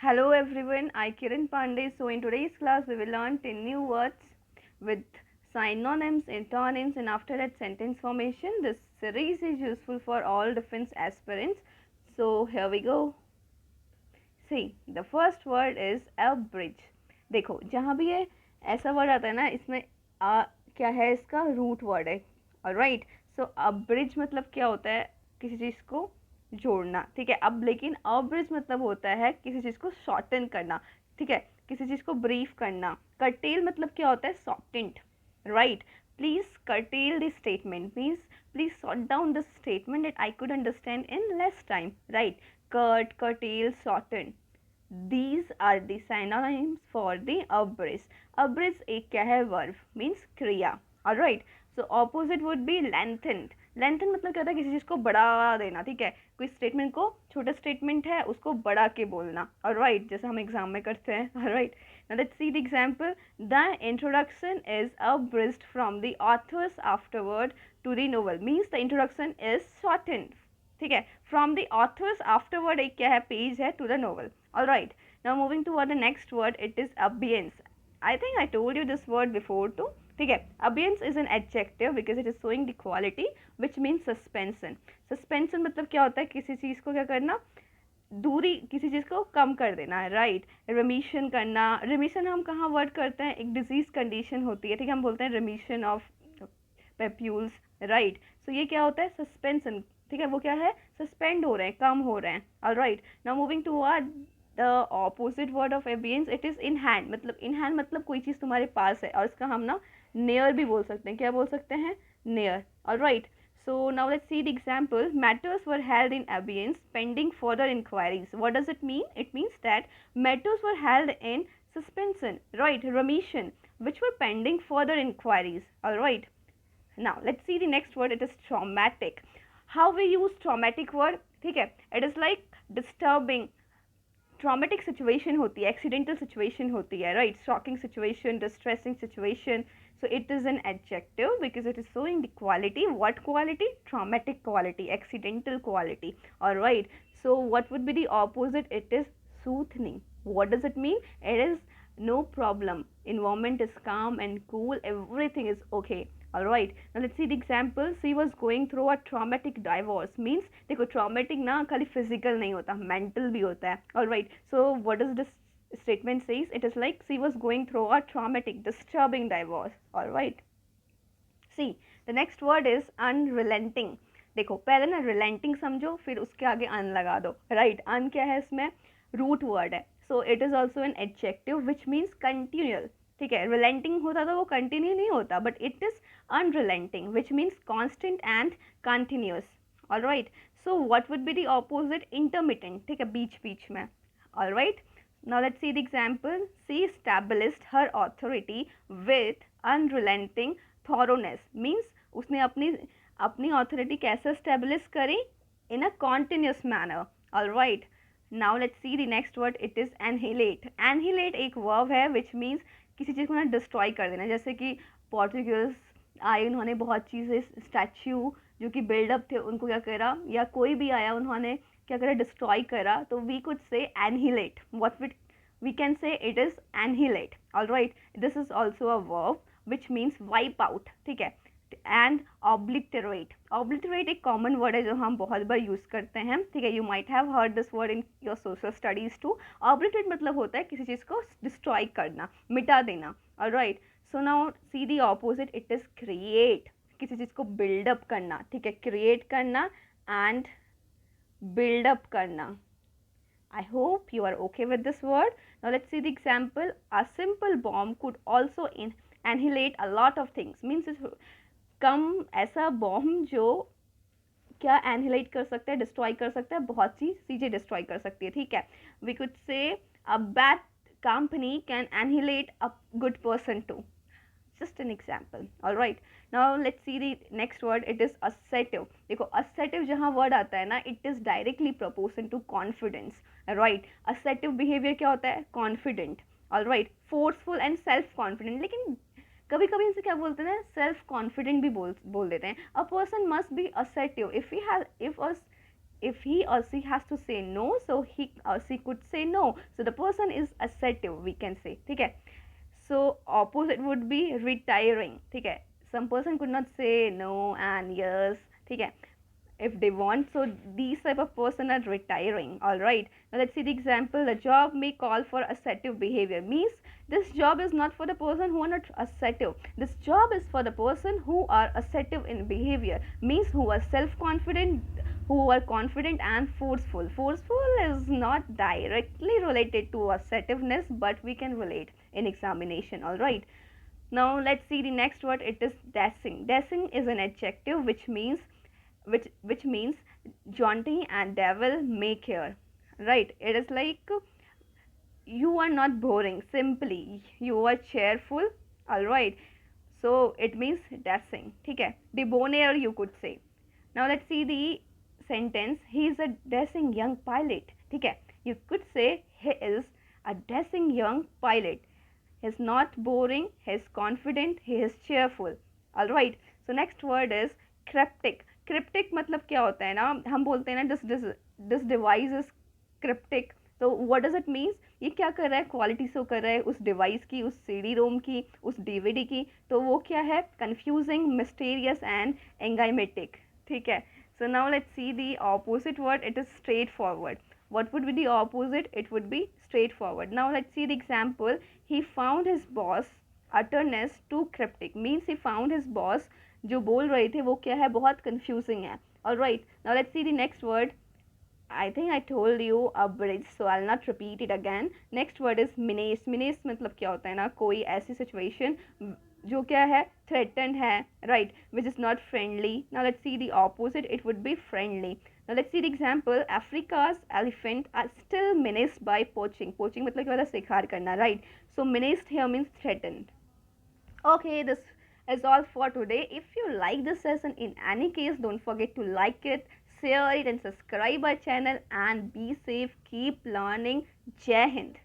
Hello everyone, I Kiran Pandey. So in today's class we will learn 10 new words with synonyms, antonyms and after that sentence formation. This series is useful for all defense aspirants. So here we go. See, the first word is a bridge. देखो जहाँ भी ये ऐसा word आता है ना इसमें क्या है इसका रूट वर्ड है ऑलराइट सो अ ब्रिज मतलब क्या होता है किसी चीज़ को जोड़ना ठीक है अब लेकिन अ ब्रिज मतलब होता है किसी चीज़ को शॉर्टन करना ठीक है किसी चीज़ को ब्रीफ करना कर्टेल मतलब क्या होता है shortened right please cartel this statement means please sort down this statement that I could understand in less time right curtail shorten these are the synonyms for the abridged. Abridged एक क्या है verb means क्रिया alright so opposite would be lengthened. lengthen मतलब क्या होता है किसी चीज़ को बढ़ा देना ठीक है कोई स्टेटमेंट को छोटा स्टेटमेंट है उसको बढ़ा के बोलना alright जैसे हम एग्जाम में करते हैं alright now let's see the example the introduction is abridged from the author's afterword to the novel means the introduction is shortened ठीक है फ्रॉम द ऑथर्स आफ्टरवर्ड एक क्या है पेज है to the novel all right now moving to the next word it is abeyance I think I told you this word before too ठीक है abeyance is an adjective because it is showing the quality which means suspension suspension मतलब क्या होता है किसी चीज़ को क्या करना दूरी किसी चीज़ को कम कर देना है राइट रिमीशन करना रिमीशन हम कहाँ वर्ड करते हैं एक डिजीज कंडीशन होती है ठीक है हम बोलते हैं रिमीशन ऑफ पेप्यूल्स राइट सो ये क्या होता है सस्पेंशन ठीक है वो क्या है सस्पेंड हो रहे हैं कम हो रहे हैं all right now moving to the opposite word of abeyance it is in hand मतलब इन हैंड मतलब कोई चीज़ तुम्हारे पास है और इसका हम ना नेयर भी बोल सकते हैं क्या बोल सकते हैं near all right so now let's see the example matters were held in abeyance pending further inquiries what does it mean it means that matters were held in suspension right remission which were pending further inquiries all right now let's see the next word it is traumatic how we use traumatic word ठीक है it is like disturbing traumatic situation होती है accidental situation होती है right shocking situation distressing situation so it is an adjective because it is showing the quality what quality traumatic quality accidental quality all right so what would be the opposite it is soothing what does it mean it is no problem environment is calm and cool everything is okay all right now let's see the example she was going through a traumatic divorce means देखो traumatic ना खाली physical नहीं होता mental भी होता है all right so what does this statement says it is like she was going through a traumatic disturbing divorce all right see the next word is unrelenting देखो पहले ना relenting समझो फिर उसके आगे un लगा दो right un क्या है इसमें root word है so it is also an adjective which means continual ठीक है रिलेंटिंग होता तो वो कंटिन्यू नहीं होता but it is unrelenting which means constant and continuous all right so what would be the opposite intermittent ठीक है बीच बीच में all right now let's see the example she established her authority with unrelenting thoroughness means उसने अपनी अपनी authority कैसे establish करी in a continuous manner all right now let's see the next word it is annihilate annihilate एक verb है which means किसी चीज़ को ना डिस्ट्रॉय कर देना जैसे कि पोर्टुगल्स आए उन्होंने बहुत चीज़ें स्टैच्यू जो कि बिल्डअप थे उनको क्या करा या कोई भी आया उन्होंने क्या करा डिस्ट्रॉय करा तो we could say annihilate what we can say it is annihilate all right this is also a verb which means wipe out ठीक है एंड ऑब्लिटरेट एक कॉमन वर्ड है जो हम बहुत बार यूज़ करते हैं ठीक है you might have heard this word in your social studies to obliterate मतलब होता है किसी चीज़ को डिस्ट्रॉय करना मिटा देना alright so now see the opposite it is create किसी चीज़ को बिल्डअप करना ठीक है क्रिएट करना एंड बिल्डअप करना I hope you are okay with this word. Now let's see the example. A simple bomb could also annihilate a lot of things. Means कम ऐसा bomb जो क्या एनहिलेट कर सकता है डिस्ट्रॉय कर सकता है बहुत सी चीज़ें डिस्ट्रॉय कर सकती है ठीक है we could say a bad company can annihilate a good person too just an example all right now let's see the next word it is assertive देखो assertive जहाँ word आता है ना it is directly proportional to confidence right assertive behavior क्या होता है confident all right forceful and self confident लेकिन कभी कभी इनसे क्या बोलते हैं सेल्फ कॉन्फिडेंट भी बोल देते हैं a person must be assertive if he has if if he or she has to say no, so he or she could say no. So the person is assertive, we can say. ठीक है. So opposite would be retiring. ठीक है. Some person could not say no and yes. ठीक है. If they want, so these type of person are retiring. All right, now let's see the example. The job may call for assertive behavior, means this job is not for the person who are not assertive. This job is for the person who are assertive in behavior, means who are self confident, who are confident and forceful. Forceful is not directly related to assertiveness, but we can relate in examination. All right, now let's see the next word. It is dashing. Dashing is an adjective which means jaunty and devil may care. Right, it is like you are not boring, simply you are cheerful. All right, so it means dashing. ठीक है, debonair you could say. Now let's see the sentence. He is a dashing young pilot. ठीक है, you could say he is a dashing young pilot. He is not boring, he is confident, he is cheerful. All right, so next word is cryptic. Cryptic मतलब क्या होता है ना, हम बोलते हैं ना this device is cryptic. तो what does it means? ये क्या कर रहा है, क्वालिटी शो कर रहा है उस डिवाइस की, उस सीडी रोम की, उस डीवीडी की. तो वो क्या है, कंफ्यूजिंग, मिस्टीरियस एंड एंगाइमेटिक. ठीक है. So now let's see the opposite word. It is straightforward. What would be the opposite? It would be straightforward. Now let's see the example. He found his boss utterness too cryptic. Means he found his boss जो बोल रहे थे वो क्या है, बहुत confusing है. Alright, now let's see the next word. I think I told you a bridge, so I'll not repeat it again. Next word is menace. Menace मतलब क्या होता है ना, कोई ऐसी situation जो क्या है, threatened है, right, which is not friendly. Now let's see the opposite. It would be friendly. Now let's see the example. Africa's elephant are still menaced by poaching. Poaching मतलब क्या होता है, शिकार करना, right. So menaced here means threatened. Okay, this is all for today. If you like this lesson in any case, don't forget to like it, share it and subscribe our channel, and be safe. Keep learning. Jai Hind.